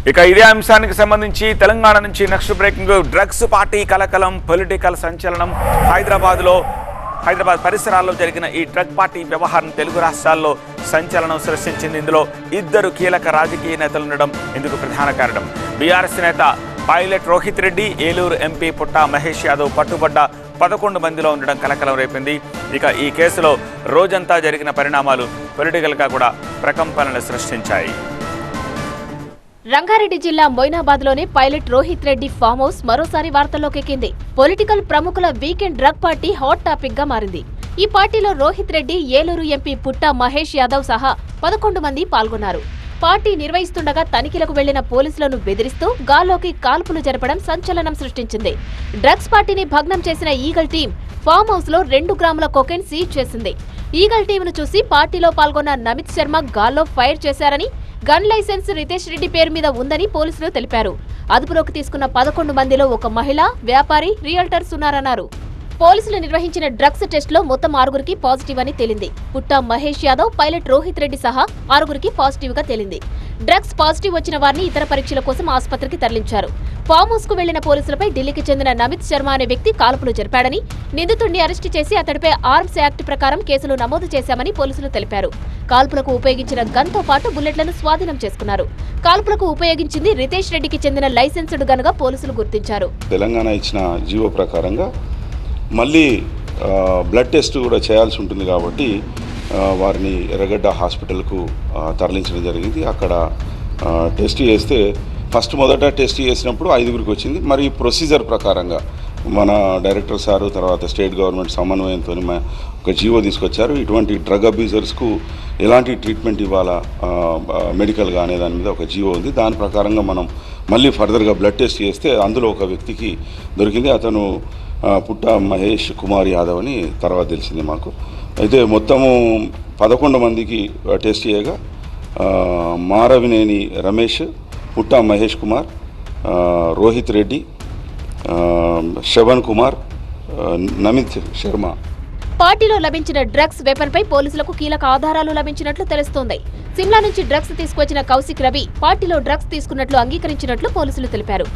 ఇక ఇదే అంశానికి సంబంధించి తెలంగాణ నుంచి నెక్స్ట్ బ్రేకింగ్. డ్రగ్స్ పార్టీ కలకలం, పొలిటికల్ సంచలనం. హైదరాబాద్ పరిసరాల్లో జరిగిన ఈ డ్రగ్ పార్టీ వ్యవహారం తెలుగు రాష్ట్రాల్లో సంచలనం సృష్టించింది. ఇందులో ఇద్దరు కీలక రాజకీయ నేతలు ఉండడం ఇందుకు ప్రధాన కారణం. బీఆర్ఎస్ నేత పైలట్ రోహిత్ రెడ్డి, ఏలూరు ఎంపీ పుట్టా మహేష్ యాదవ్ పట్టుబడ్డ 11 మందిలో ఉండడం కలకలం రేపింది. ఇక ఈ కేసులో రోజంతా జరిగిన పరిణామాలు పొలిటికల్గా కూడా ప్రకంపనలు సృష్టించాయి. రంగారెడ్డి జిల్లా మొయినాబాద్లోని pilot Rohith Reddy farm house మరోసారి వార్తల్లోకెక్కింది. పొలిటికల్ ప్రముఖుల weekend drug party hot topic గా మారింది. ఈ పార్టీలో రోహిత్ రెడ్డి, ఏలూరు ఎంపీ పుట్టా మహేష్ యాదవ్ సహా 11 మంది పాల్గొన్నారు. పార్టీ నిర్వహిస్తుండగా తనిఖీలకు వెళ్లిన పోలీసులను బెదిరిస్తూ గాల్లోకి కాల్పులు జరపడం సంచలనం సృష్టించింది. డ్రగ్స్ పార్టీని భగ్నం చేసిన ఈగల్ టీం ఫామ్ హౌస్ లో 2 గ్రాముల కొకైన్ సీజ్ చేసింది. ఈగల్ టీంను చూసి పార్టీలో పాల్గొన్న నమిత్ శర్మ గాల్లో ఫైర్ చేశారని, గన్ లైసెన్స్ రితేష్ రెడ్డి పేరు మీద ఉందని పోలీసులు తెలిపారు. అదుపులోకి తీసుకున్న 11 మందిలో ఒక మహిళ, వ్యాపారి, రియల్టర్స్ ఉన్నారన్నారు. పోలీసులు నిర్వహించిన డ్రగ్స్ టెస్ట్ లో మొత్తం 6గురికి పాజిటివ్ అని తేలింది. పుట్టా మహేష్ యాదవ్, పైలట్ రోహిత్ రెడ్డి సహా 6గురికి పాజిటివ్ గా తేలింది. డ్రగ్స్ పాజిటివ్ వచ్చిన వారిని ఇతర పరీక్షల కోసం ఆసుపత్రికి తరలించారు. ఫామ్ హౌస్ కు వెళ్లిన పోలీసులపై ఢిల్లీకి చెందిన నమిత్ శర్మ అనే వ్యక్తి కాల్పులు జరిపాడని, నిందితుడిని అరెస్టు చేసి అతడిపై ఆర్మ్స్ యాక్ట్ ప్రకారం కేసులు నమోదు చేశామని పోలీసులు తెలిపారు. కాల్పులకు ఉపయోగించిన గన్ తో పాటు బుల్లెట్లను స్వాధీనం చేసుకున్నారు. కాల్పులకు ఉపయోగించింది రితేష్ రెడ్డికి చెందిన లైసెన్స్డ్ గన్ గా పోలీసులు గుర్తించారు. తెలంగాణ ఇచ్చిన జీవో ప్రకారంగా మళ్ళీ బ్లడ్ టెస్ట్ కూడా చేయాల్సి ఉంటుంది కాబట్టి వారిని ఎర్రగడ్డ హాస్పిటల్కు తరలించడం జరిగింది. అక్కడ టెస్ట్ చేస్తే మొదట టెస్ట్ చేసినప్పుడు 5గురికి వచ్చింది. మరి ప్రొసీజర్ ప్రకారంగా మన డైరెక్టర్ సారు, తర్వాత స్టేట్ గవర్నమెంట్ సమన్వయంతో ఒక జీవో తీసుకొచ్చారు. ఇటువంటి డ్రగ్ అబ్యూజర్స్కు ఎలాంటి ట్రీట్మెంట్ ఇవ్వాలా మెడికల్గా అనే దాని మీద ఒక జీవో ఉంది. దాని ప్రకారంగా మనం మళ్ళీ ఫర్దర్గా బ్లడ్ టెస్ట్ చేస్తే అందులో ఒక వ్యక్తికి దొరికింది. అతను పుట్టా మహేష్ కుమార్ యాదవ్ అని తర్వాత తెలిసింది మాకు. అయితే మొత్తము 11 మందికి టెస్ట్ చేయగా మారవినేని రమేష్, పుట్టా మహేష్ కుమార్, రోహిత్ రెడ్డి, శ్రవణ్ కుమార్, నమిత్ శర్మ. పార్టీలో లభించిన డ్రగ్స్ వెపన్ పై పోలీసులకు కీలక ఆధారాలు లభించినట్లు తెలుస్తోంది. సిమ్లా నుంచి డ్రగ్స్ తీసుకొచ్చిన కౌశిక్ రవి పార్టీలో డ్రగ్స్ తీసుకున్నట్లు అంగీకరించినట్లు పోలీసులు తెలిపారు.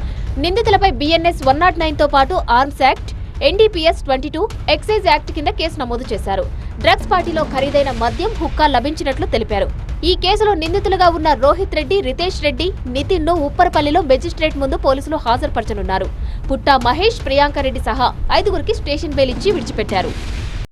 నిందితులపై బీఎన్ఎస్ 109 తో పాటు arms act, NDPS 22, excise act కింద కేసు నమోదు చేశారు. డ్రగ్స్ పార్టీలో ఖరీదైన మద్యం, హుక్కా లభించినట్లు తెలిపారు. ఈ కేసులో నిందితులుగా ఉన్న రోహిత్ రెడ్డి, రితేష్ రెడ్డి, నితిన్ ను ఉప్పరపల్లిలో మెజిస్ట్రేట్ ముందు పోలీసులు హాజరుపరచనున్నారు. పుట్టా మహేష్, ప్రియాంక రెడ్డి సహా 5గురికి స్టేషన్ బెయిల్ ఇచ్చి విడిచిపెట్టారు.